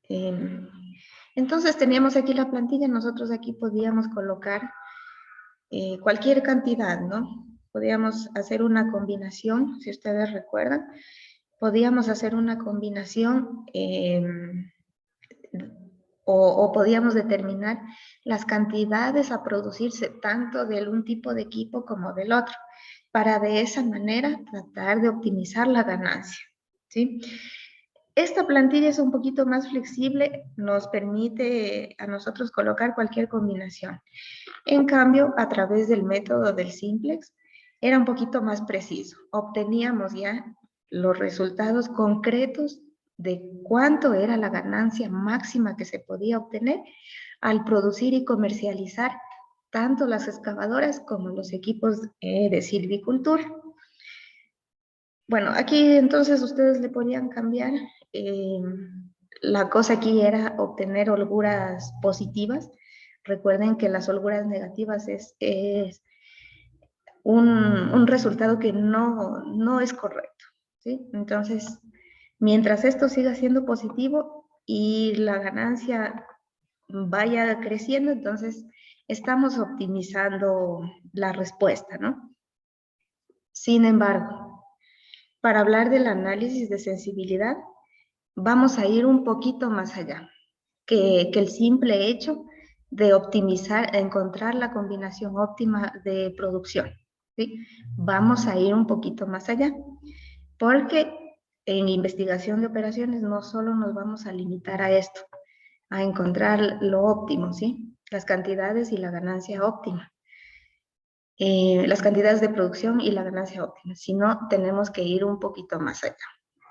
Eh, entonces teníamos aquí la plantilla, nosotros aquí podíamos colocar cualquier cantidad, ¿no? Podíamos hacer una combinación, si ustedes recuerdan, podíamos hacer una combinación o podíamos determinar las cantidades a producirse tanto de un tipo de equipo como del otro, para de esa manera tratar de optimizar la ganancia, ¿sí? Esta plantilla es un poquito más flexible, nos permite a nosotros colocar cualquier combinación. En cambio, a través del método del simplex, era un poquito más preciso. Obteníamos ya los resultados concretos de cuánto era la ganancia máxima que se podía obtener al producir y comercializar tanto las excavadoras como los equipos de silvicultura. Bueno, aquí entonces ustedes le podían cambiar. La cosa aquí era obtener holguras positivas. Recuerden que las holguras negativas es un resultado que no es correcto, ¿sí? Entonces, mientras esto siga siendo positivo y la ganancia vaya creciendo, entonces estamos optimizando la respuesta, ¿no? Sin embargo, para hablar del análisis de sensibilidad, vamos a ir un poquito más allá que el simple hecho de optimizar, encontrar la combinación óptima de producción, ¿sí? Vamos a ir un poquito más allá, porque en investigación de operaciones no solo nos vamos a limitar a esto, a encontrar lo óptimo, ¿sí? Las cantidades y la ganancia óptima. Las cantidades de producción y la ganancia óptima, sino tenemos que ir un poquito más allá.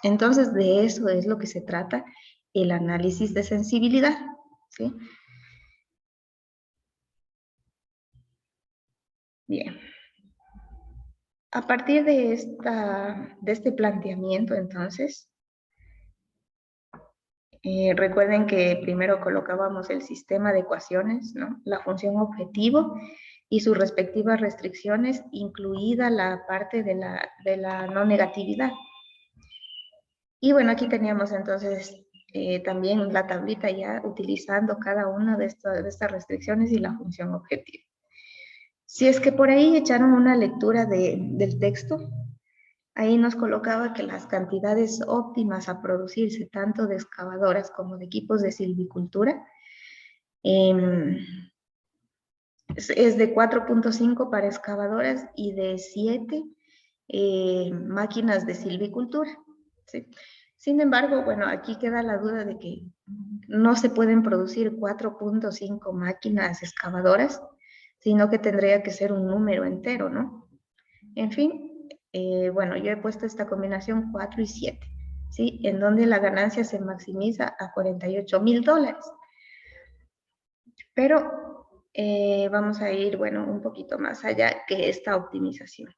Entonces, de eso es lo que se trata el análisis de sensibilidad, ¿sí? Bien. A partir de este planteamiento, entonces, recuerden que primero colocábamos el sistema de ecuaciones, ¿no? La función objetivo y sus respectivas restricciones, incluida la parte de la no negatividad. Y bueno, aquí teníamos entonces también la tablita ya utilizando cada una de estas restricciones y la función objetivo. Si es que por ahí echaron una lectura del texto, ahí nos colocaba que las cantidades óptimas a producirse tanto de excavadoras como de equipos de silvicultura es de 4.5 para excavadoras y de 7 máquinas de silvicultura, ¿sí? Sin embargo, bueno, aquí queda la duda de que no se pueden producir 4.5 máquinas excavadoras, sino que tendría que ser un número entero, ¿no? En fin, bueno, yo he puesto esta combinación 4 y 7, ¿sí? En donde la ganancia se maximiza a $48,000. Pero vamos a ir, bueno, un poquito más allá que esta optimización.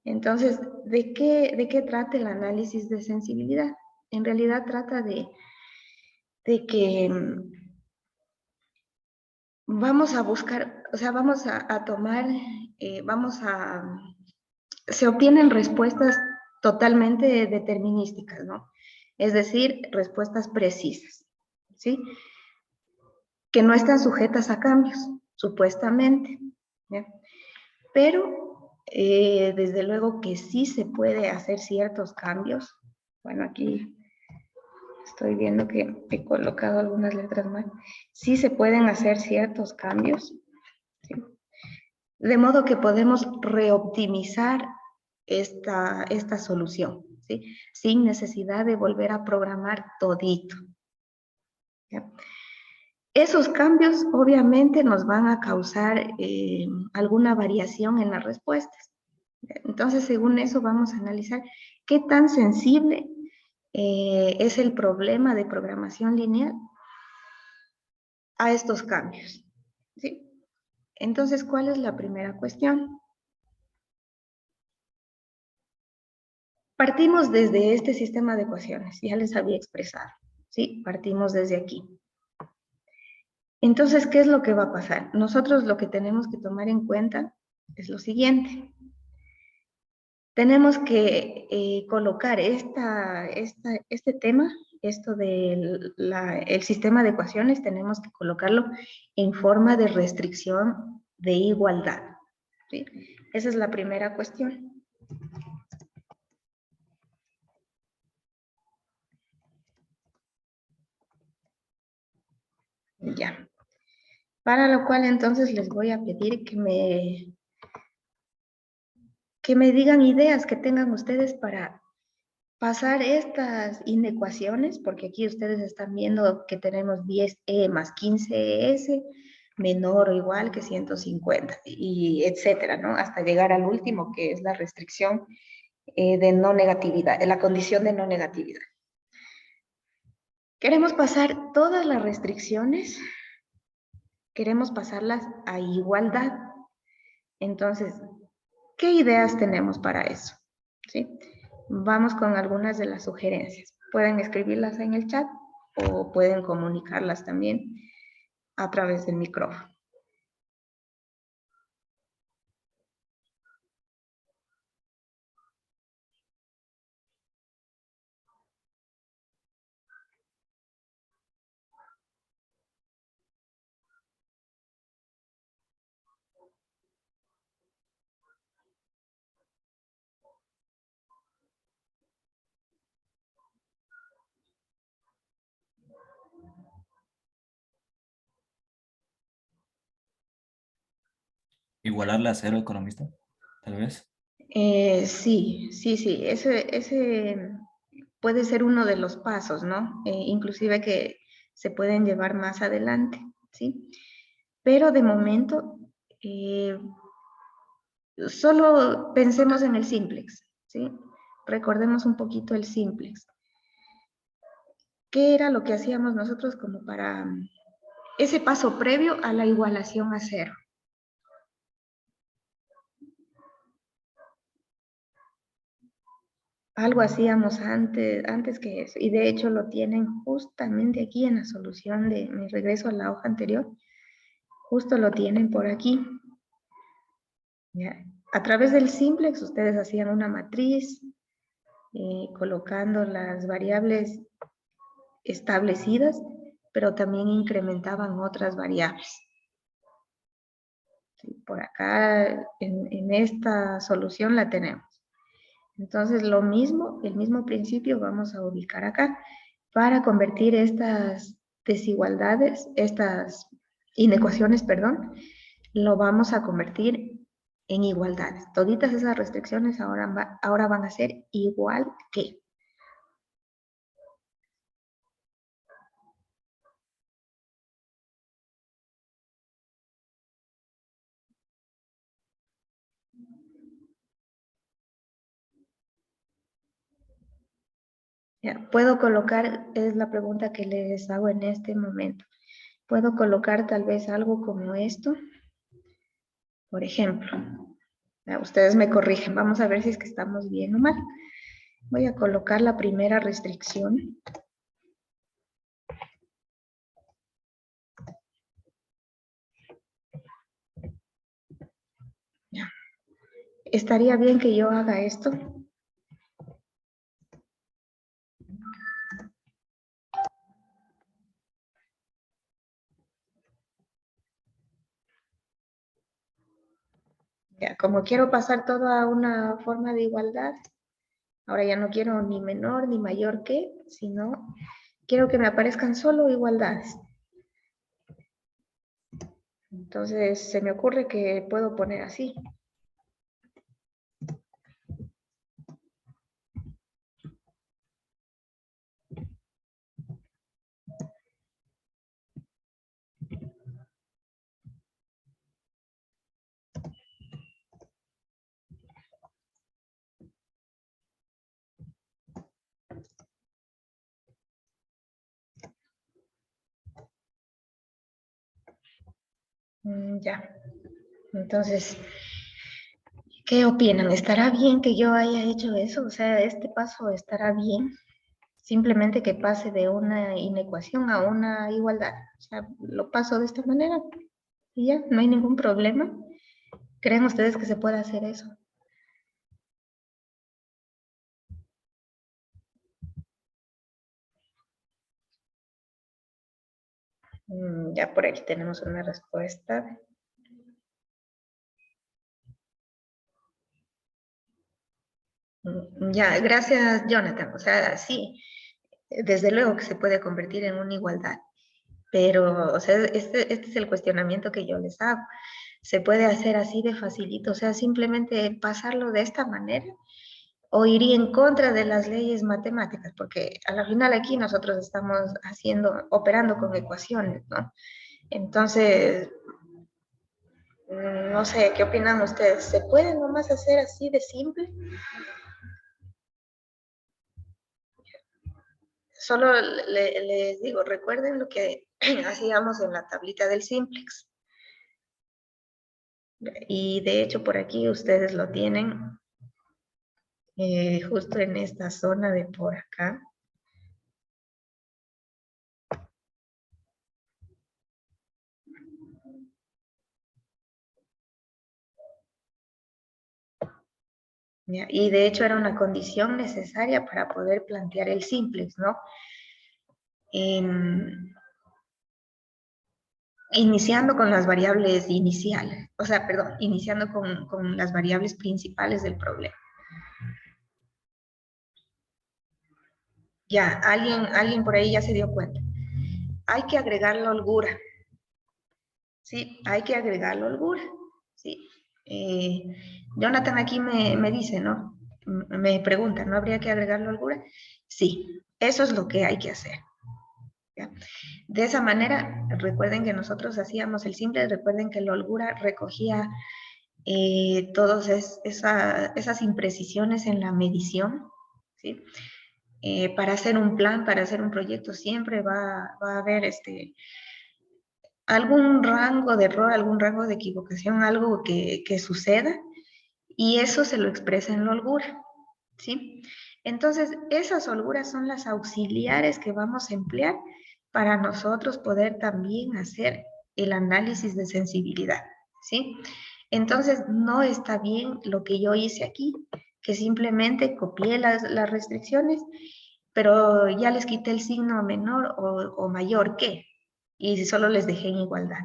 Entonces, ¿de qué trata el análisis de sensibilidad? En realidad trata de que vamos a buscar, o sea, vamos a tomar, se obtienen respuestas totalmente determinísticas, ¿no? Es decir, respuestas precisas, ¿sí? Que no están sujetas a cambios, supuestamente, ¿ya? Pero desde luego que sí se puede hacer ciertos cambios. Bueno, aquí estoy viendo que he colocado algunas letras mal. Sí se pueden hacer ciertos cambios, ¿sí? De modo que podemos reoptimizar esta solución, ¿sí? Sin necesidad de volver a programar todito, ¿ya? Esos cambios obviamente nos van a causar alguna variación en las respuestas. Entonces, según eso, vamos a analizar qué tan sensible es el problema de programación lineal a estos cambios, ¿sí? Entonces, ¿cuál es la primera cuestión? Partimos desde este sistema de ecuaciones, ya les había expresado, ¿sí? Partimos desde aquí. Entonces, ¿qué es lo que va a pasar? Nosotros lo que tenemos que tomar en cuenta es lo siguiente. tenemos que colocar este tema, esto del el sistema de ecuaciones, tenemos que colocarlo en forma de restricción de igualdad. ¿Sí? Esa es la primera cuestión. Ya. Para lo cual entonces les voy a pedir que me digan ideas que tengan ustedes para pasar estas inecuaciones, porque aquí ustedes están viendo que tenemos 10e más 15s menor o igual que 150, y etcétera, ¿no? Hasta llegar al último, que es la restricción de no negatividad, la condición de no negatividad. Queremos pasar todas las restricciones, queremos pasarlas a igualdad. Entonces, ¿qué ideas tenemos para eso? ¿Sí? Vamos con algunas de las sugerencias. Pueden escribirlas en el chat o pueden comunicarlas también a través del micrófono. Igualarla a cero, economista, tal vez. Sí. Ese puede ser uno de los pasos, ¿no? Inclusive que se pueden llevar más adelante, ¿sí? Pero de momento, solo pensemos en el simplex, ¿sí? Recordemos un poquito el simplex. ¿Qué era lo que hacíamos nosotros como para ese paso previo a la igualación a cero? Algo hacíamos antes que eso, y de hecho lo tienen justamente aquí en la solución de mi regreso a la hoja anterior, justo lo tienen por aquí. ¿Ya? A través del simplex ustedes hacían una matriz, colocando las variables establecidas, pero también incrementaban otras variables. ¿Sí? Por acá, en esta solución la tenemos. Entonces, lo mismo, el mismo principio vamos a ubicar acá para convertir estas desigualdades, estas inecuaciones, perdón, lo vamos a convertir en igualdades. Toditas esas restricciones ahora van a ser igual que. Ya, puedo colocar, es la pregunta que les hago en este momento. Puedo colocar tal vez algo como esto, por ejemplo. Ya, ustedes me corrigen, vamos a ver si es que estamos bien o mal. Voy a colocar la primera restricción. Ya. ¿Estaría bien que yo haga esto? Ya, como quiero pasar todo a una forma de igualdad, ahora ya no quiero ni menor ni mayor que, sino quiero que me aparezcan solo igualdades. Entonces se me ocurre que puedo poner así. Ya. Entonces, ¿qué opinan? ¿Estará bien que yo haya hecho eso? O sea, este paso estará bien. Simplemente que pase de una inecuación a una igualdad. O sea, lo paso de esta manera y ya, no hay ningún problema. ¿Creen ustedes que se puede hacer eso? Ya por aquí tenemos una respuesta. Ya, gracias, Jonathan. O sea, sí, desde luego que se puede convertir en una igualdad, pero, o sea, este es el cuestionamiento que yo les hago. Se puede hacer así de facilito, o sea, simplemente pasarlo de esta manera o iría en contra de las leyes matemáticas, porque a la final aquí nosotros estamos operando con ecuaciones, ¿no? Entonces, no sé, ¿qué opinan ustedes? ¿Se puede nomás hacer así de simple? Solo les digo, recuerden lo que hacíamos en la tablita del simplex. Y de hecho por aquí ustedes lo tienen justo en esta zona de por acá. ¿Ya? Y de hecho era una condición necesaria para poder plantear el simplex, ¿no? Iniciando con las variables iniciales, o sea, perdón, iniciando con las variables principales del problema. Ya, alguien por ahí ya se dio cuenta. Hay que agregar la holgura. Sí, hay que agregar la holgura. Sí. Jonathan aquí me dice, ¿no? Me pregunta, ¿no habría que agregar la holgura? Sí, eso es lo que hay que hacer. ¿Ya? De esa manera, recuerden que nosotros hacíamos el simple, recuerden que la holgura recogía todas esas imprecisiones en la medición, ¿sí? Para hacer un plan, para hacer un proyecto, siempre va a haber algún rango de error, algún rango de equivocación, algo que suceda, y eso se lo expresa en la holgura, ¿sí? Entonces, esas holguras son las auxiliares que vamos a emplear para nosotros poder también hacer el análisis de sensibilidad, ¿sí? Entonces, no está bien lo que yo hice aquí, que simplemente copié las restricciones, pero ya les quité el signo menor o mayor que, y solo les dejé en igualdad.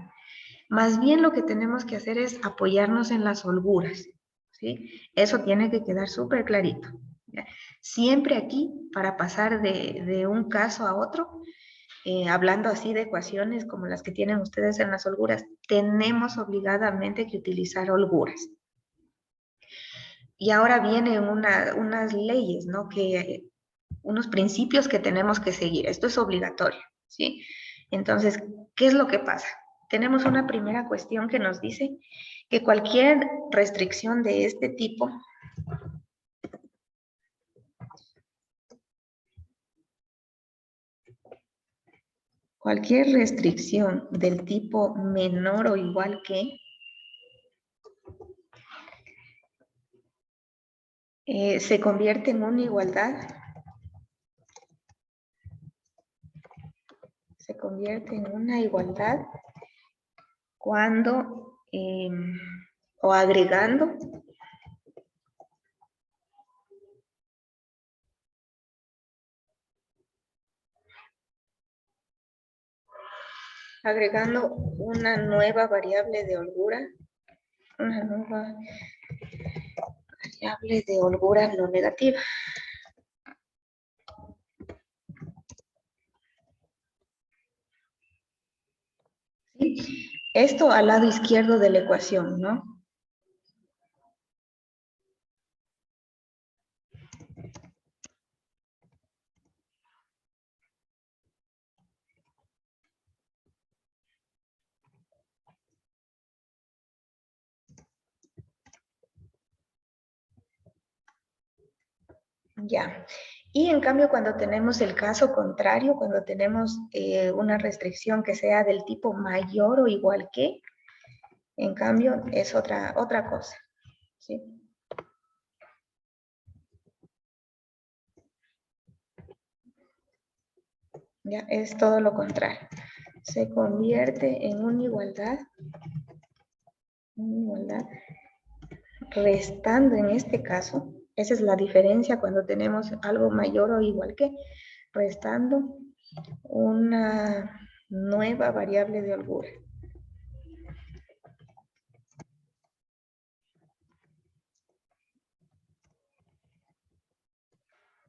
Más bien lo que tenemos que hacer es apoyarnos en las holguras, ¿sí? Eso tiene que quedar súper clarito. ¿Ya? Siempre aquí, para pasar de un caso a otro, hablando así de ecuaciones como las que tienen ustedes en las holguras, tenemos obligadamente que utilizar holguras. Y ahora vienen unas leyes, ¿no? Unos principios que tenemos que seguir. Esto es obligatorio, ¿sí? Entonces, ¿qué es lo que pasa? Tenemos una primera cuestión que nos dice que cualquier restricción de este tipo cualquier restricción del tipo menor o igual que se convierte en una igualdad. Se convierte en una igualdad cuando o agregando una nueva variable de holgura, una nueva variable de holgura no negativa. ¿Sí? Esto al lado izquierdo de la ecuación, ¿no? Ya. Y en cambio, cuando tenemos el caso contrario, cuando tenemos una restricción que sea del tipo mayor o igual que, en cambio, es otra cosa. ¿Sí? Ya, es todo lo contrario. Se convierte en una igualdad restando en este caso. Esa es la diferencia cuando tenemos algo mayor o igual que, restando una nueva variable de holgura.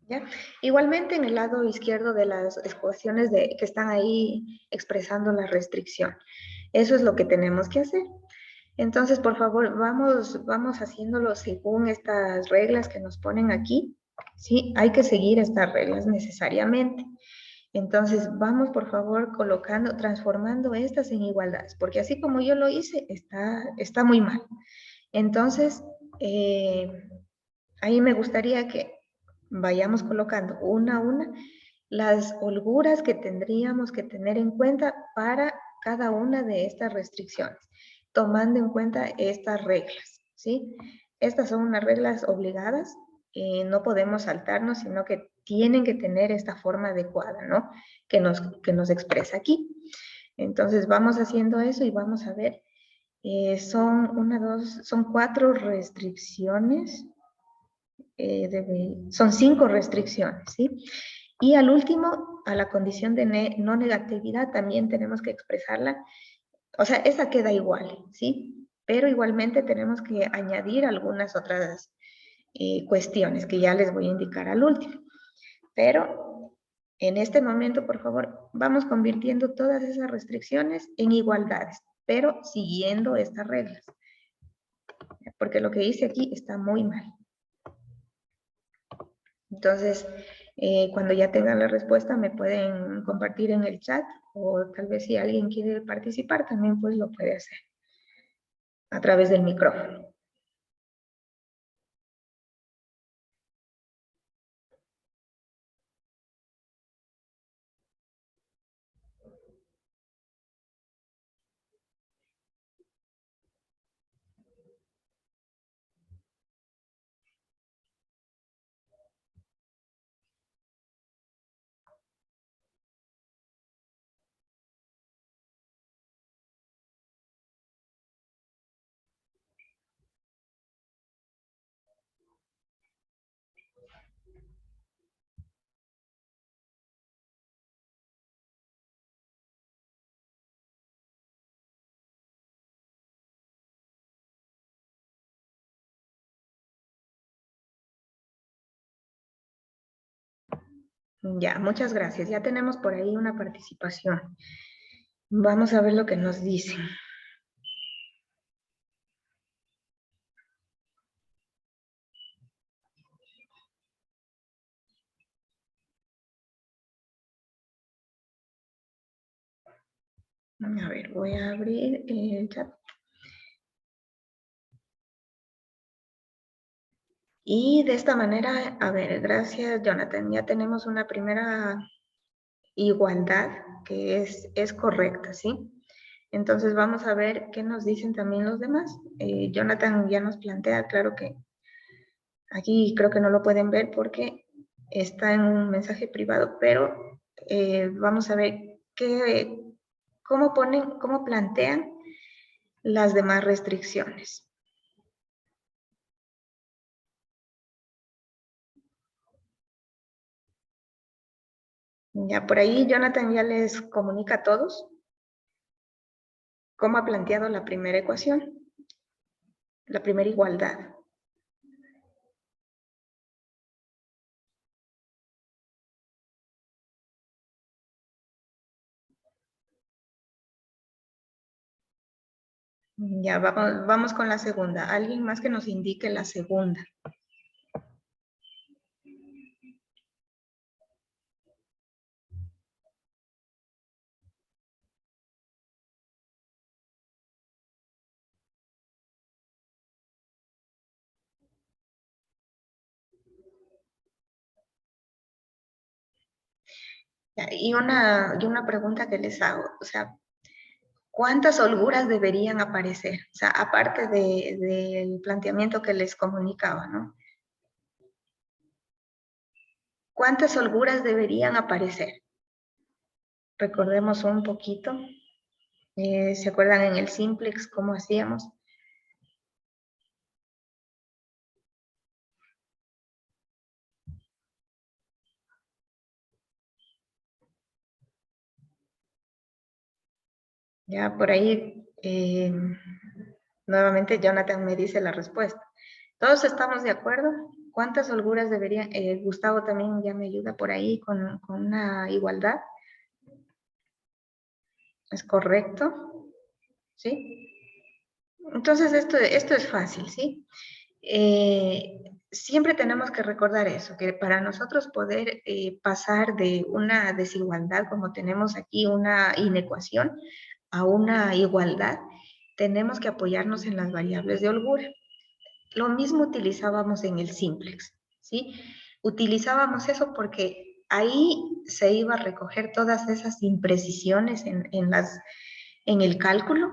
¿Ya? Igualmente en el lado izquierdo de las ecuaciones que están ahí expresando la restricción. Eso es lo que tenemos que hacer. Entonces, por favor, vamos haciéndolo según estas reglas que nos ponen aquí. ¿Sí? Hay que seguir estas reglas necesariamente. Entonces, vamos, por favor, transformando estas en igualdades, porque así como yo lo hice, está muy mal. Entonces, ahí me gustaría que vayamos colocando una a una las holguras que tendríamos que tener en cuenta para cada una de estas restricciones, tomando en cuenta estas reglas, ¿sí? Estas son unas reglas obligadas, no podemos saltarnos, sino que tienen que tener esta forma adecuada, ¿no? Que nos expresa aquí. Entonces vamos haciendo eso y vamos a ver, son 4 restricciones, son 5 restricciones, ¿sí? Y al último, a la condición de no negatividad también tenemos que expresarla, o sea, esa queda igual, ¿sí? Pero igualmente tenemos que añadir algunas otras cuestiones que ya les voy a indicar al último. Pero en este momento, por favor, vamos convirtiendo todas esas restricciones en igualdades, pero siguiendo estas reglas, porque lo que hice aquí está muy mal. Entonces, cuando ya tengan la respuesta, me pueden compartir en el chat, o tal vez si alguien quiere participar, también pues lo puede hacer a través del micrófono. Ya, muchas gracias. Ya tenemos por ahí una participación. Vamos a ver lo que nos dicen. A ver, voy a abrir el chat. Y de esta manera, a ver, gracias Jonathan, ya tenemos una primera igualdad que es correcta, ¿sí? Entonces vamos a ver qué nos dicen también los demás. Jonathan ya nos plantea, claro que aquí creo que no lo pueden ver porque está en un mensaje privado, pero vamos a ver cómo plantean las demás restricciones. Ya por ahí Jonathan ya les comunica a todos cómo ha planteado la primera ecuación, la primera igualdad. Ya vamos con la segunda. ¿Alguien más que nos indique la segunda? Ya, y una pregunta que les hago, o sea, ¿cuántas holguras deberían aparecer? O sea, aparte del planteamiento que les comunicaba, ¿no? ¿Cuántas holguras deberían aparecer? Recordemos un poquito. ¿Se acuerdan en el simplex cómo hacíamos? Ya por ahí, nuevamente Jonathan me dice la respuesta. ¿Todos estamos de acuerdo? ¿Cuántas holguras deberían? Gustavo también ya me ayuda por ahí con una igualdad. ¿Es correcto? ¿Sí? Entonces esto es fácil, ¿sí? Siempre tenemos que recordar eso, que para nosotros poder pasar de una desigualdad, como tenemos aquí una inecuación, a una igualdad, tenemos que apoyarnos en las variables de holgura. Lo mismo utilizábamos en el simplex, ¿sí? Utilizábamos eso porque ahí se iba a recoger todas esas imprecisiones en el cálculo,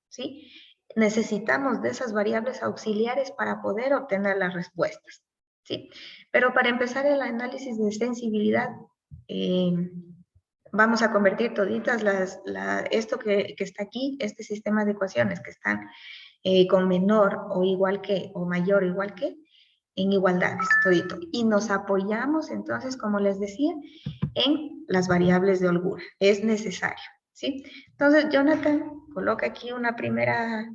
¿sí? Necesitamos de esas variables auxiliares para poder obtener las respuestas, ¿sí? Pero para empezar el análisis de sensibilidad, eh, vamos a convertir toditas esto que está aquí, este sistema de ecuaciones que están con menor o igual que, o mayor o igual que, en igualdades, todito. Y nos apoyamos entonces, como les decía, en las variables de holgura. Es necesario, ¿sí? Entonces, Jonathan coloca aquí una primera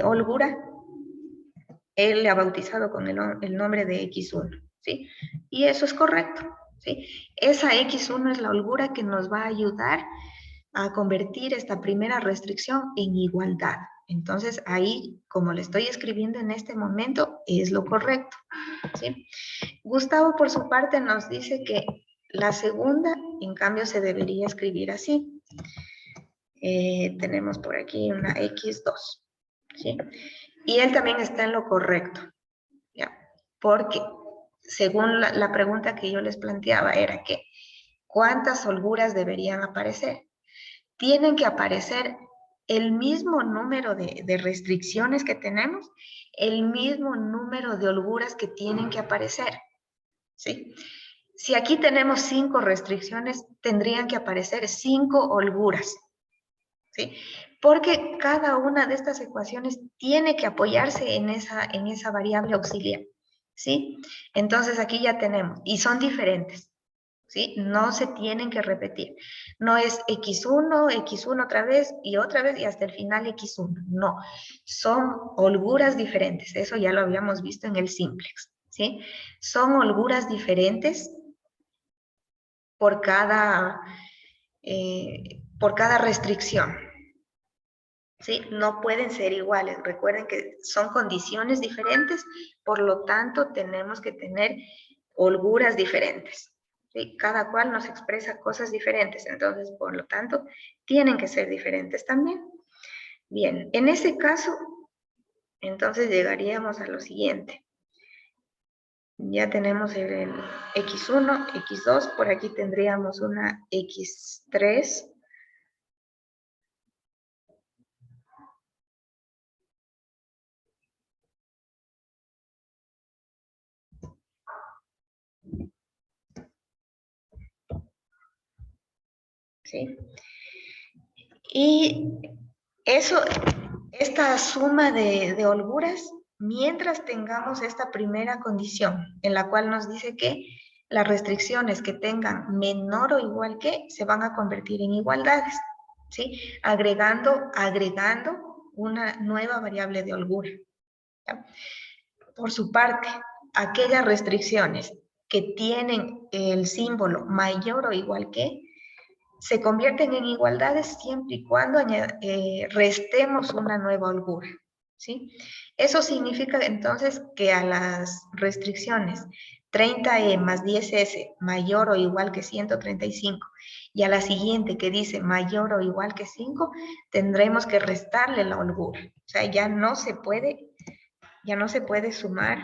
holgura. Él le ha bautizado con el nombre de X1, ¿sí? Y eso es correcto, ¿sí? Esa X1 es la holgura que nos va a ayudar a convertir esta primera restricción en igualdad. Entonces, ahí, como le estoy escribiendo en este momento, es lo correcto, ¿sí? Gustavo, por su parte, nos dice que la segunda, en cambio, se debería escribir así. Tenemos por aquí una X2, ¿sí? Y él también está en lo correcto, ¿ya? Porque, según la pregunta que yo les planteaba, era que, ¿cuántas holguras deberían aparecer? Tienen que aparecer el mismo número de restricciones que tenemos, el mismo número de holguras que tienen que aparecer, ¿sí? Si aquí tenemos 5 restricciones, tendrían que aparecer 5 holguras, ¿sí? Porque cada una de estas ecuaciones tiene que apoyarse en esa variable auxiliar, ¿sí? Entonces aquí ya tenemos, y son diferentes, ¿sí? No se tienen que repetir. No es X1, X1 otra vez y hasta el final X1. No, son holguras diferentes. Eso ya lo habíamos visto en el simplex, ¿sí? Son holguras diferentes por cada restricción, ¿sí? No pueden ser iguales. Recuerden que son condiciones diferentes, por lo tanto tenemos que tener holguras diferentes, ¿sí? Cada cual nos expresa cosas diferentes, entonces, por lo tanto, tienen que ser diferentes también. Bien, en ese caso, entonces llegaríamos a lo siguiente. Ya tenemos el X1, X2, por aquí tendríamos una X3, ¿sí? Y esta suma de holguras, mientras tengamos esta primera condición, en la cual nos dice que las restricciones que tengan menor o igual que, se van a convertir en igualdades, ¿sí? Agregando una nueva variable de holgura, ¿ya? Por su parte, aquellas restricciones que tienen el símbolo mayor o igual que, se convierten en igualdades siempre y cuando restemos una nueva holgura, ¿sí? Eso significa entonces que a las restricciones 30E más 10S mayor o igual que 135 y a la siguiente que dice mayor o igual que 5, tendremos que restarle la holgura. O sea, ya no se puede sumar,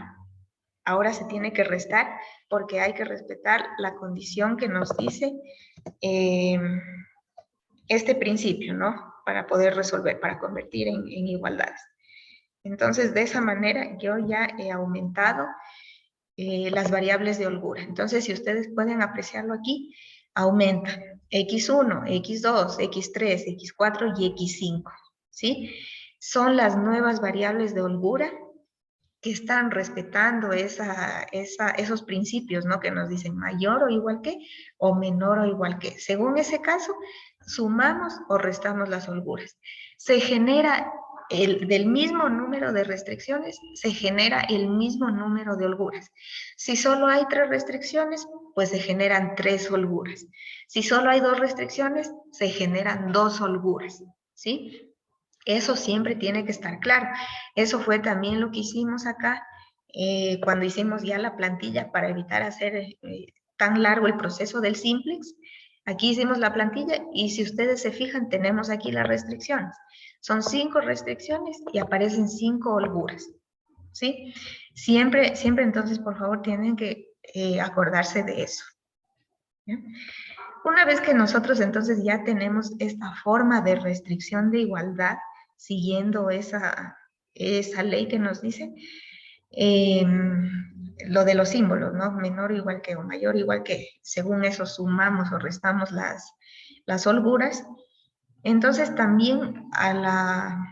ahora se tiene que restar porque hay que respetar la condición que nos dice este principio, ¿no? Para poder resolver, para convertir en igualdades. Entonces, de esa manera yo ya he aumentado las variables de holgura. Entonces, si ustedes pueden apreciarlo aquí, aumenta X1, X2, X3, X4 y X5, ¿sí? Son las nuevas variables de holgura que están respetando esos principios, ¿no? Que nos dicen mayor o igual que, o menor o igual que. Según ese caso, sumamos o restamos las holguras. Se genera del mismo número de restricciones, se genera el mismo número de holguras. Si solo hay 3 restricciones, pues se generan 3 holguras. Si solo hay 2 restricciones, se generan 2 holguras, ¿sí? Eso siempre tiene que estar claro. Eso fue también lo que hicimos acá cuando hicimos ya la plantilla para evitar hacer tan largo el proceso del simplex. Aquí hicimos la plantilla y si ustedes se fijan, tenemos aquí las restricciones. Son 5 restricciones y aparecen 5 holguras, ¿sí? Siempre entonces, por favor, tienen que acordarse de eso. ¿Ya? Una vez que nosotros entonces ya tenemos esta forma de restricción de igualdad, siguiendo esa ley que nos dice, lo de los símbolos, ¿no? Menor igual que o mayor igual que, según eso sumamos o restamos las holguras. Entonces también a la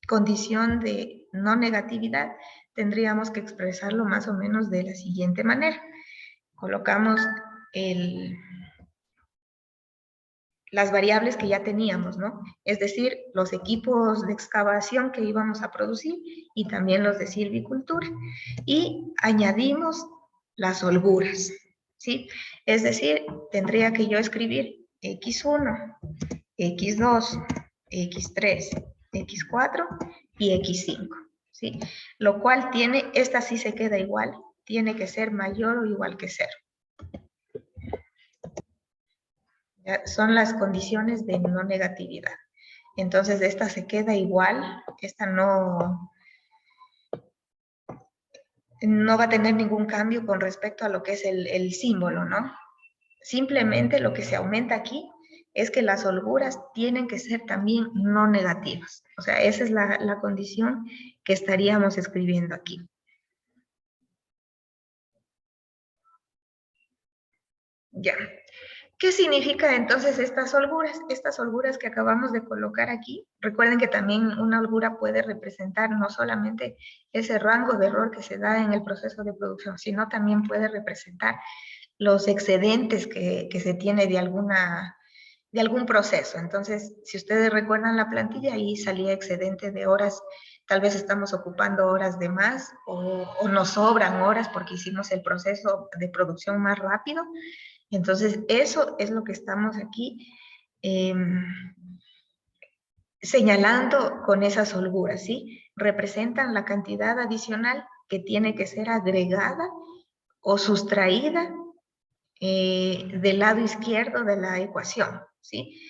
condición de no negatividad tendríamos que expresarlo más o menos de la siguiente manera. Colocamos las variables que ya teníamos, ¿no? Es decir, los equipos de excavación que íbamos a producir y también los de silvicultura. Y añadimos las holguras, ¿sí? Es decir, tendría que yo escribir X1, X2, X3, X4 y X5, ¿sí? Lo cual tiene, esta sí se queda igual, tiene que ser mayor o igual que 0. Son las condiciones de no negatividad. Entonces, esta se queda igual, esta no va a tener ningún cambio con respecto a lo que es el símbolo, ¿no? Simplemente lo que se aumenta aquí es que las holguras tienen que ser también no negativas. O sea, esa es la condición que estaríamos escribiendo aquí. Ya. ¿Qué significa entonces estas holguras? Estas holguras que acabamos de colocar aquí, recuerden que también una holgura puede representar no solamente ese rango de error que se da en el proceso de producción, sino también puede representar los excedentes que se tiene de algún proceso. Entonces, si ustedes recuerdan la plantilla, ahí salía excedente de horas, tal vez estamos ocupando horas de más o nos sobran horas porque hicimos el proceso de producción más rápido. Entonces, eso es lo que estamos aquí señalando con esas holguras, ¿sí? Representan la cantidad adicional que tiene que ser agregada o sustraída del lado izquierdo de la ecuación, ¿sí?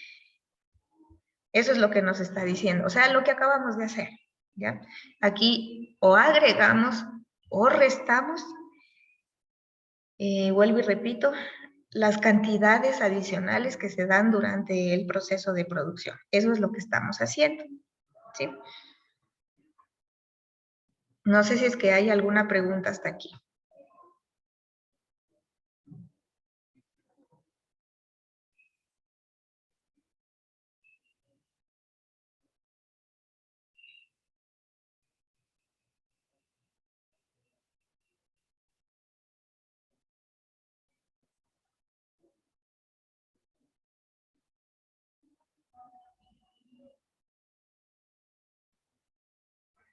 Eso es lo que nos está diciendo, o sea, lo que acabamos de hacer, ¿ya? Aquí o agregamos o restamos, vuelvo y repito, las cantidades adicionales que se dan durante el proceso de producción. Eso es lo que estamos haciendo, ¿sí? No sé si es que hay alguna pregunta hasta aquí.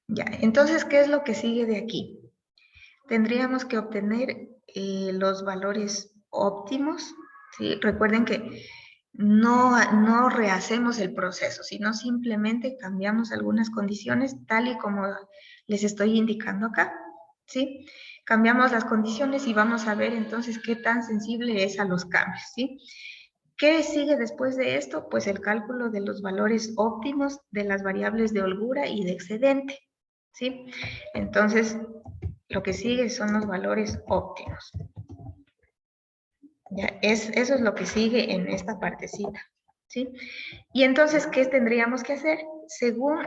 Ya, entonces, ¿qué es lo que sigue de aquí? Tendríamos que obtener los valores óptimos, ¿sí? Recuerden que no rehacemos el proceso, sino simplemente cambiamos algunas condiciones tal y como les estoy indicando acá, ¿sí? Cambiamos las condiciones y vamos a ver entonces qué tan sensible es a los cambios, ¿sí? ¿Qué sigue después de esto? Pues el cálculo de los valores óptimos de las variables de holgura y de excedente, ¿sí? Entonces, lo que sigue son los valores óptimos. Ya, eso es lo que sigue en esta partecita, ¿sí? Y entonces, ¿qué tendríamos que hacer? Según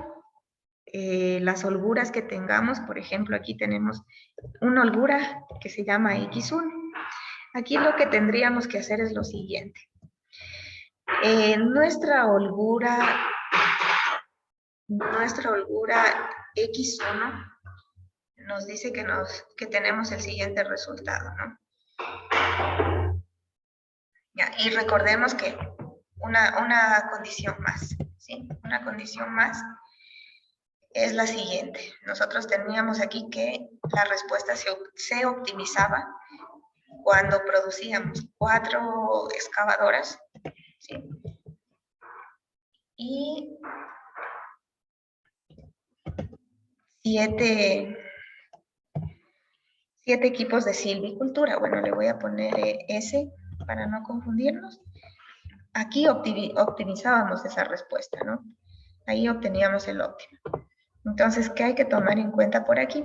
las holguras que tengamos, por ejemplo, aquí tenemos una holgura que se llama X1. Aquí lo que tendríamos que hacer es lo siguiente. Nuestra holgura X1, nos dice que tenemos el siguiente resultado, ¿no? Ya, y recordemos que una condición más, ¿sí? Una condición más es la siguiente. Nosotros teníamos aquí que la respuesta se optimizaba cuando producíamos 4 excavadoras, ¿sí? Y 7 equipos de silvicultura. Bueno, le voy a poner S para no confundirnos. Aquí optimizábamos esa respuesta, ¿no? Ahí obteníamos el óptimo. Entonces, ¿qué hay que tomar en cuenta por aquí?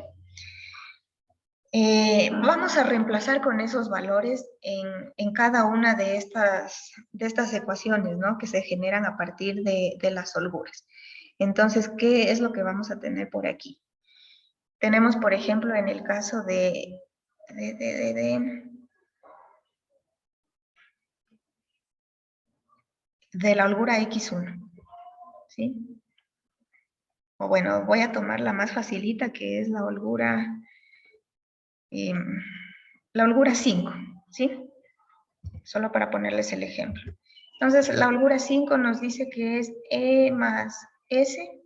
Vamos a reemplazar con esos valores en cada una de estas ecuaciones, ¿no? Que se generan a partir de las holguras. Entonces, ¿qué es lo que vamos a tener por aquí? Tenemos, por ejemplo, en el caso de la holgura X1, ¿sí? O bueno, voy a tomar la más facilita, que es la holgura 5, ¿sí? Solo para ponerles el ejemplo. Entonces, la holgura 5 nos dice que es E más S,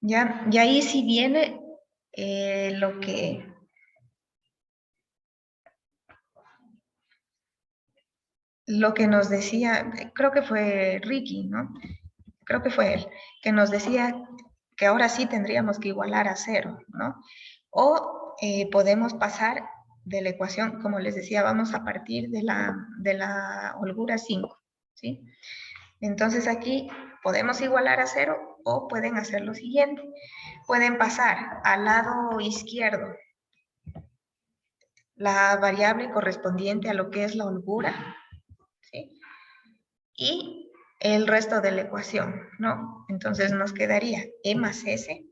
¿ya? Y ahí sí viene lo que nos decía, creo que fue Ricky, ¿no? Creo que fue él, que nos decía que ahora sí tendríamos que igualar a 0, ¿no? O podemos pasar de la ecuación, como les decía, vamos a partir de la holgura 5, ¿sí? Entonces aquí podemos igualar a 0 o pueden hacer lo siguiente. Pueden pasar al lado izquierdo la variable correspondiente a lo que es la holgura, ¿sí? Y el resto de la ecuación, ¿no? Entonces nos quedaría E más S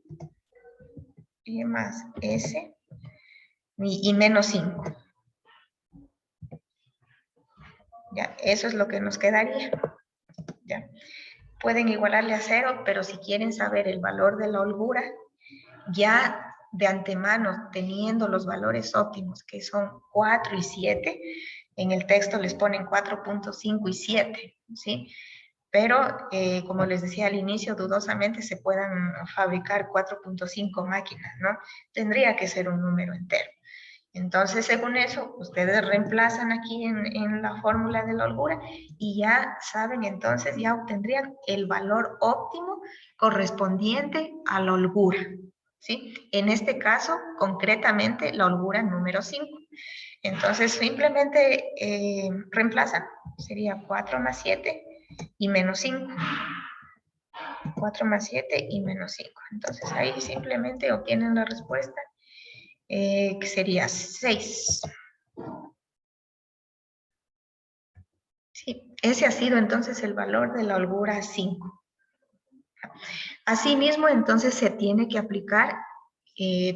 y menos 5. Ya, eso es lo que nos quedaría. Ya. Pueden igualarle a 0, pero si quieren saber el valor de la holgura, ya de antemano, teniendo los valores óptimos, que son 4 y 7, en el texto les ponen 4.5 y 7, ¿sí? Pero, como les decía al inicio, dudosamente se puedan fabricar 4.5 máquinas, ¿no? Tendría que ser un número entero. Entonces, según eso, ustedes reemplazan aquí en la fórmula de la holgura y ya saben, entonces ya obtendrían el valor óptimo correspondiente a la holgura, ¿sí? En este caso, concretamente, la holgura número 5. Entonces, simplemente reemplazan. Sería 4 más 7 y menos 5. 4 más 7 y menos 5. Entonces, ahí simplemente obtienen la respuesta, que sería 6. Sí, ese ha sido entonces el valor de la holgura 5. Asimismo, entonces se tiene que aplicar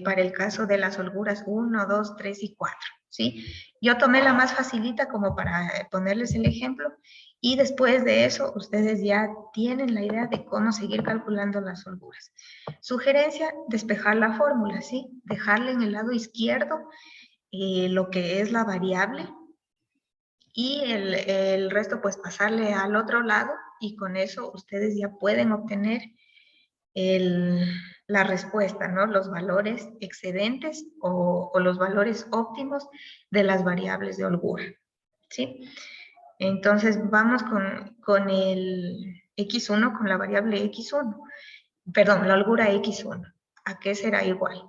para el caso de las holguras 1, 2, 3 y 4, ¿sí? Yo tomé la más facilita como para ponerles el ejemplo y después de eso ustedes ya tienen la idea de cómo seguir calculando las holguras. Sugerencia, despejar la fórmula, ¿sí? Dejarle en el lado izquierdo lo que es la variable y el resto pues pasarle al otro lado y con eso ustedes ya pueden obtener la respuesta, ¿no? Los valores excedentes o los valores óptimos de las variables de holgura, ¿sí? Entonces vamos con el X1, con la variable X1, perdón, la holgura X1. ¿A qué será igual?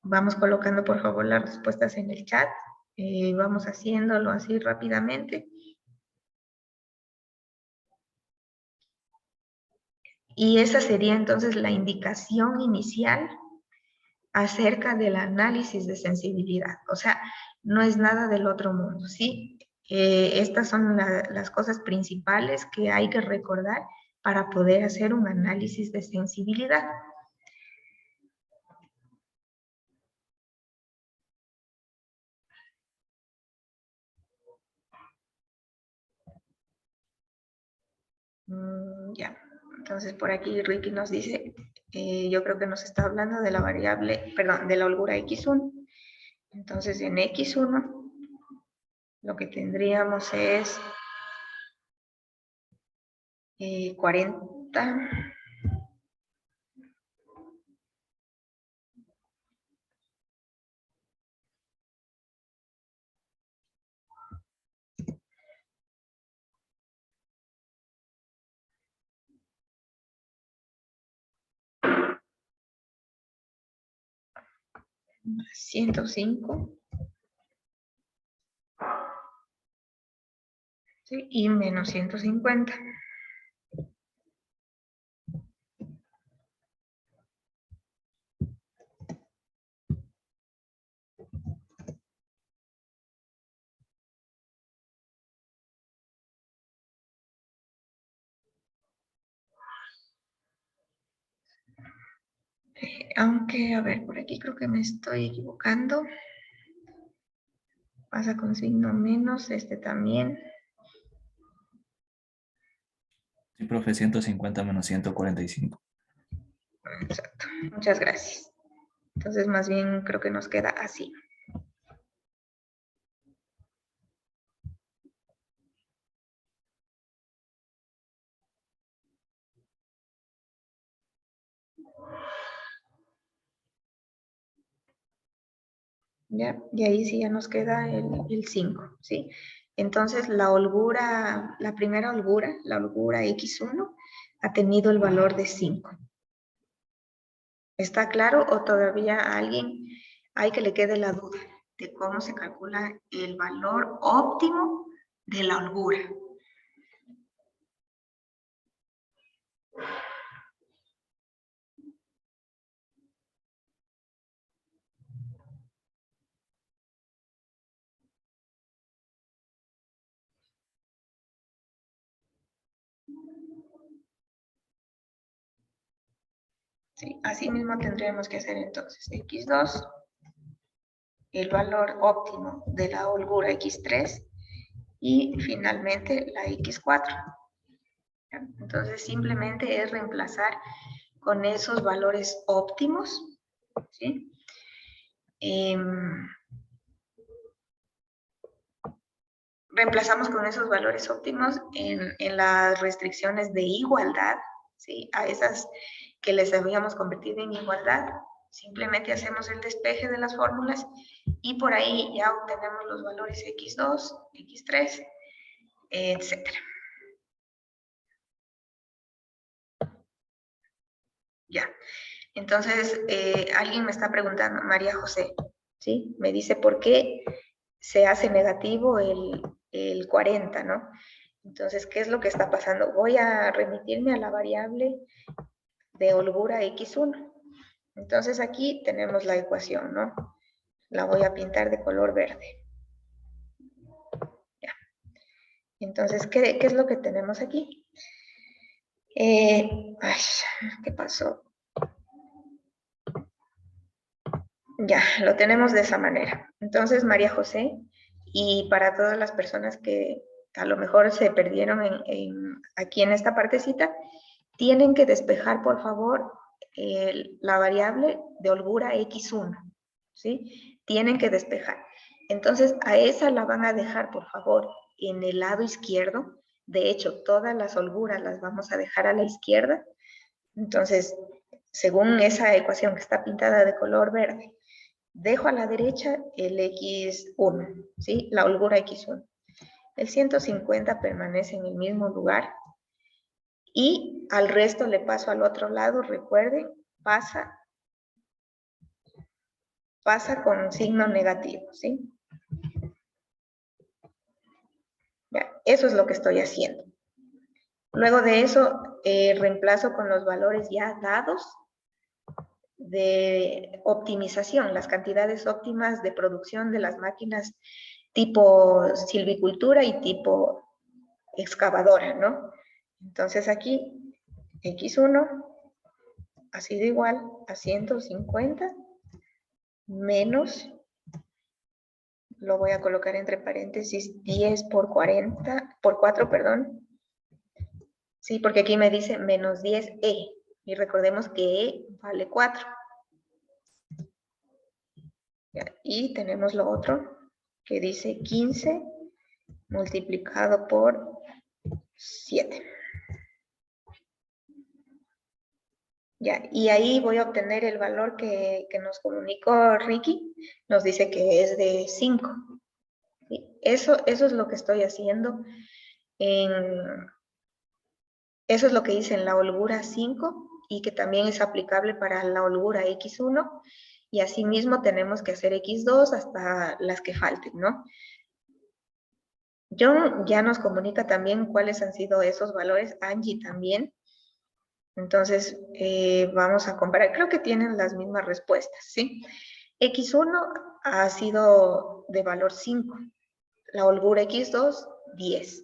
Vamos colocando por favor las respuestas en el chat. Vamos haciéndolo así rápidamente. Y esa sería entonces la indicación inicial acerca del análisis de sensibilidad. O sea, no es nada del otro mundo, ¿sí? Estas son las cosas principales que hay que recordar para poder hacer un análisis de sensibilidad. Ya, entonces por aquí Ricky nos dice, yo creo que nos está hablando de la variable, perdón, de la holgura x1. Entonces en x1 lo que tendríamos es 40 105, ¿sí? Y menos 150. Aunque, a ver, por aquí creo que me estoy equivocando. Pasa con signo menos, este también. Sí, profe, 150 menos 145. Exacto, muchas gracias. Entonces, más bien creo que nos queda así. ¿Ya? Y ahí sí ya nos queda el 5, ¿sí? Entonces, la holgura, la primera holgura, la holgura x1, ha tenido el valor de 5. ¿Está claro o todavía a alguien hay que le quede la duda de cómo se calcula el valor óptimo de la holgura? ¿Sí? Así mismo tendríamos que hacer entonces x2, el valor óptimo de la holgura x3 y finalmente la x4. Entonces simplemente es reemplazar con esos valores óptimos, ¿sí? Reemplazamos con esos valores óptimos en las restricciones de igualdad, ¿sí? A esas que les habíamos convertido en igualdad, simplemente hacemos el despeje de las fórmulas y por ahí ya obtenemos los valores x2, x3, etcétera. Ya. Entonces, alguien me está preguntando, María José, ¿sí? Me dice, ¿por qué se hace negativo el 40, ¿no? Entonces, ¿qué es lo que está pasando? Voy a remitirme a la variable de holgura x1. Entonces, aquí tenemos la ecuación, ¿no? La voy a pintar de color verde. Ya. Entonces, ¿qué es lo que tenemos aquí? Ay, ¿qué pasó? Ya, lo tenemos de esa manera. Entonces, María José, y para todas las personas que a lo mejor se perdieron aquí en esta partecita, tienen que despejar, por favor, la variable de holgura x1, ¿sí? Tienen que despejar. Entonces, a esa la van a dejar, por favor, en el lado izquierdo. De hecho, todas las holguras las vamos a dejar a la izquierda. Entonces, según esa ecuación que está pintada de color verde, dejo a la derecha el x1, ¿sí? La holgura x1. El 150 permanece en el mismo lugar y al resto le paso al otro lado, recuerden, pasa con signo negativo, ¿sí? Ya, eso es lo que estoy haciendo. Luego de eso, reemplazo con los valores ya dados de optimización, las cantidades óptimas de producción de las máquinas tipo silvicultura y tipo excavadora, ¿no? Entonces aquí, x1 ha sido igual a 150 menos, lo voy a colocar entre paréntesis, 10 por 40, por 4, perdón, Sí, porque aquí me dice menos 10e. Y recordemos que e vale 4. Ya, y tenemos lo otro que dice 15 multiplicado por 7. Ya, y ahí voy a obtener el valor que nos comunicó Ricky. Nos dice que es de 5. ¿Sí? Eso es lo que estoy haciendo. Eso es lo que hice en la holgura 5 y que también es aplicable para la holgura X1. Y asimismo tenemos que hacer X2 hasta las que falten, ¿no? John ya nos comunica también cuáles han sido esos valores, Angie también. Entonces, vamos a comparar. Creo que tienen las mismas respuestas, ¿sí? X1 ha sido de valor 5. La holgura X2, 10.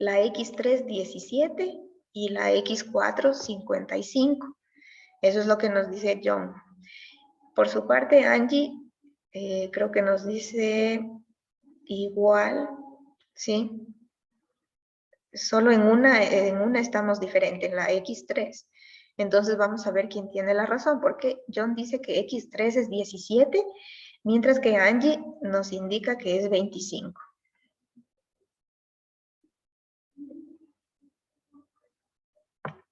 La X3, 17. Y la X4, 55. Eso es lo que nos dice John. Por su parte, Angie, creo que nos dice igual, ¿sí? Solo en una estamos diferentes, en la X3. Entonces vamos a ver quién tiene la razón, porque John dice que X3 es 17, mientras que Angie nos indica que es 25.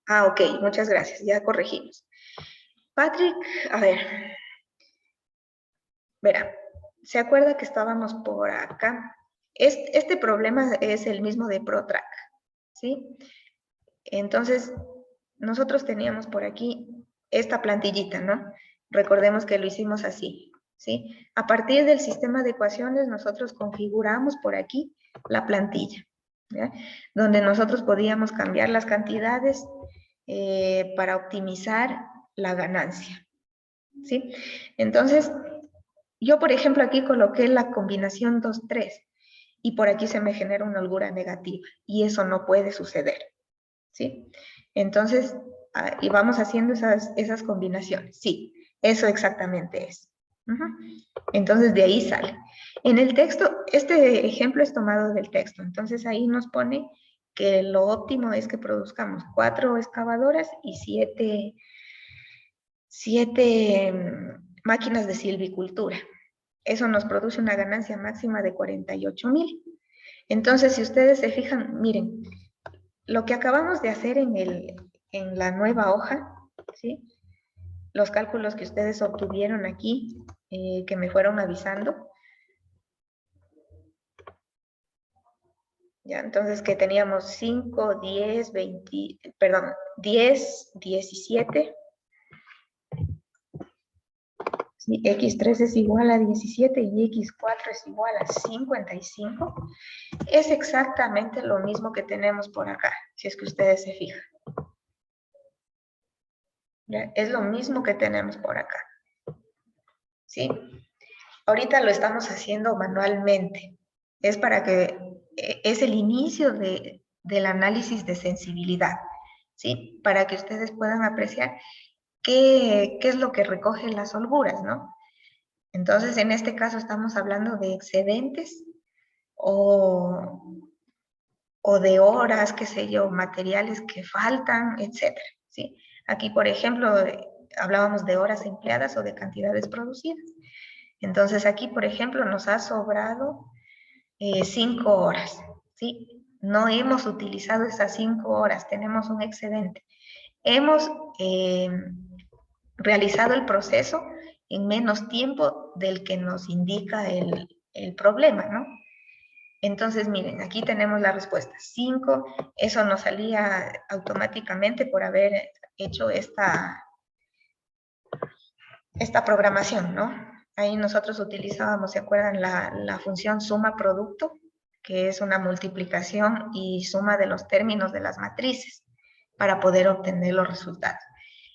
Ah, ok, muchas gracias, ya corregimos. Patrick, a ver, verá, ¿se acuerda que estábamos por acá? Este problema es el mismo de ProTrack, ¿sí? Entonces, nosotros teníamos por aquí esta plantillita, ¿no? Recordemos que lo hicimos así, ¿sí? A partir del sistema de ecuaciones, nosotros configuramos por aquí la plantilla, ¿ya? Donde nosotros podíamos cambiar las cantidades para optimizar la ganancia, ¿sí? Entonces, yo, por ejemplo, aquí coloqué la combinación 2-3 y por aquí se me genera una holgura negativa y eso no puede suceder, ¿sí? Entonces, y vamos haciendo esas combinaciones. Sí, eso exactamente es. Entonces, de ahí sale. En el texto, este ejemplo es tomado del texto. Entonces, ahí nos pone que lo óptimo es que produzcamos 4 excavadoras y 7 máquinas de silvicultura. Eso nos produce una ganancia máxima de 48,000. Entonces, si ustedes se fijan, miren, lo que acabamos de hacer en la nueva hoja, ¿sí? Los cálculos que ustedes obtuvieron aquí, que me fueron avisando. Ya, entonces que teníamos 5, 10, 20, perdón, 10, 17. ¿Sí? X3 es igual a 17 y X4 es igual a 55. Es exactamente lo mismo que tenemos por acá, si es que ustedes se fijan. ¿Ya? Es lo mismo que tenemos por acá. ¿Sí? Ahorita lo estamos haciendo manualmente. Es para que, es el inicio del análisis de sensibilidad, ¿sí? Para que ustedes puedan apreciar qué es lo que recogen las holguras, ¿no? Entonces, en este caso estamos hablando de excedentes o de horas, qué sé yo, materiales que faltan, etcétera, ¿sí? Aquí, por ejemplo, hablábamos de horas empleadas o de cantidades producidas. Entonces, aquí, por ejemplo, nos ha sobrado 5 horas, ¿sí? No hemos utilizado esas 5 horas, tenemos un excedente. Hemos realizado el proceso en menos tiempo del que nos indica el problema, ¿no? Entonces, miren, aquí tenemos la respuesta. 5, eso nos salía automáticamente por haber hecho esta programación, ¿no? Ahí nosotros utilizábamos, ¿se acuerdan? La función suma producto, que es una multiplicación y suma de los términos de las matrices para poder obtener los resultados.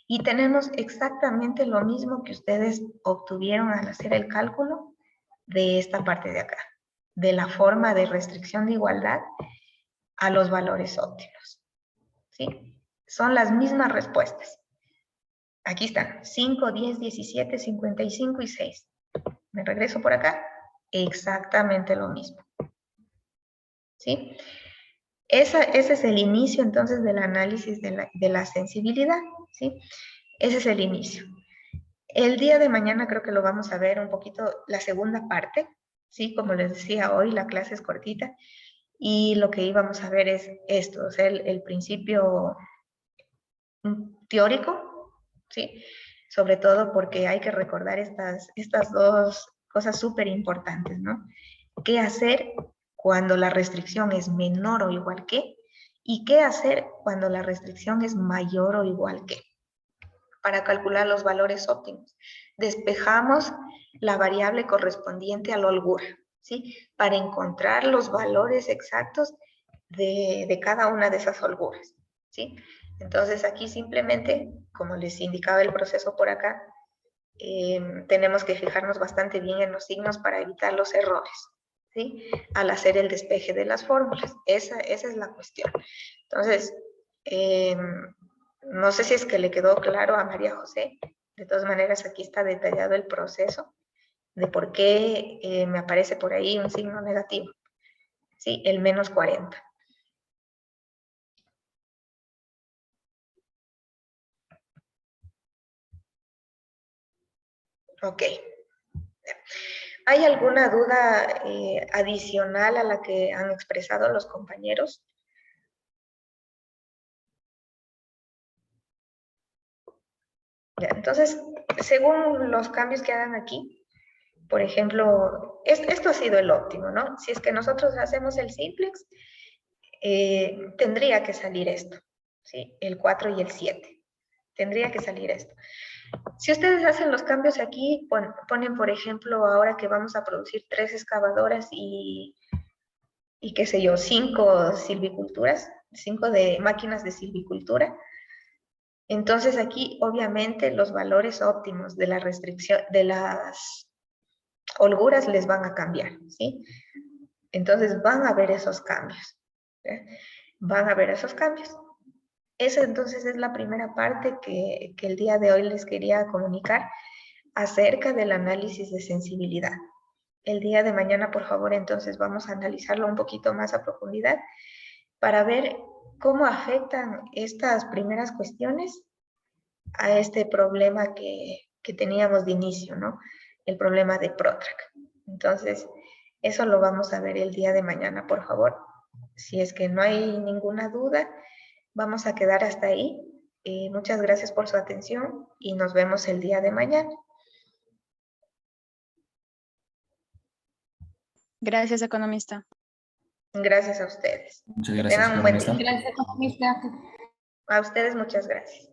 Y tenemos exactamente lo mismo que ustedes obtuvieron al hacer el cálculo de esta parte de acá, de la forma de restricción de igualdad a los valores óptimos. ¿Sí? Son las mismas respuestas. Aquí están, 5, 10, 17, 55 y 6. Me regreso por acá, exactamente lo mismo. ¿Sí? Ese es el inicio entonces del análisis de la sensibilidad, ¿sí? Ese es el inicio. El día de mañana creo que lo vamos a ver un poquito la segunda parte, ¿sí? Como les decía, hoy la clase es cortita y lo que íbamos a ver es esto, o sea, el principio teórico, ¿sí? Sobre todo porque hay que recordar estas dos cosas súper importantes, ¿no? ¿Qué hacer cuando la restricción es menor o igual que? ¿Y qué hacer cuando la restricción es mayor o igual que? Para calcular los valores óptimos. Despejamos la variable correspondiente a la holgura, ¿sí? Para encontrar los valores exactos de cada una de esas holguras, ¿sí? Entonces aquí simplemente, como les indicaba el proceso por acá, tenemos que fijarnos bastante bien en los signos para evitar los errores, ¿sí? Al hacer el despeje de las fórmulas. Esa es la cuestión. Entonces, no sé si es que le quedó claro a María José. De todas maneras, aquí está detallado el proceso de por qué me aparece por ahí un signo negativo. Sí, el menos 40. Ok. ¿Hay alguna duda adicional a la que han expresado los compañeros? Ya, entonces, según los cambios que hagan aquí, por ejemplo, esto ha sido el óptimo, ¿no? Si es que nosotros hacemos el simplex, tendría que salir esto, ¿sí? El 4 y el 7. Tendría que salir esto. Si ustedes hacen los cambios aquí, ponen, por ejemplo, ahora que vamos a producir 3 excavadoras y qué sé yo, 5 silviculturas, 5 de máquinas de silvicultura, entonces aquí obviamente los valores óptimos de la restricción, de las holguras les van a cambiar, ¿sí? Entonces van a haber esos cambios, ¿sí? Van a haber esos cambios. Esa entonces es la primera parte que el día de hoy les quería comunicar acerca del análisis de sensibilidad. El día de mañana, por favor, entonces vamos a analizarlo un poquito más a profundidad para ver cómo afectan estas primeras cuestiones a este problema que teníamos de inicio, ¿no? El problema de PROTRAC. Entonces, eso lo vamos a ver el día de mañana, por favor. Si es que no hay ninguna duda, vamos a quedar hasta ahí. Muchas gracias por su atención y nos vemos el día de mañana. Gracias, economista. Gracias a ustedes. Muchas Que gracias, tengan un buen día. economista. Gracias, economista. A ustedes muchas gracias.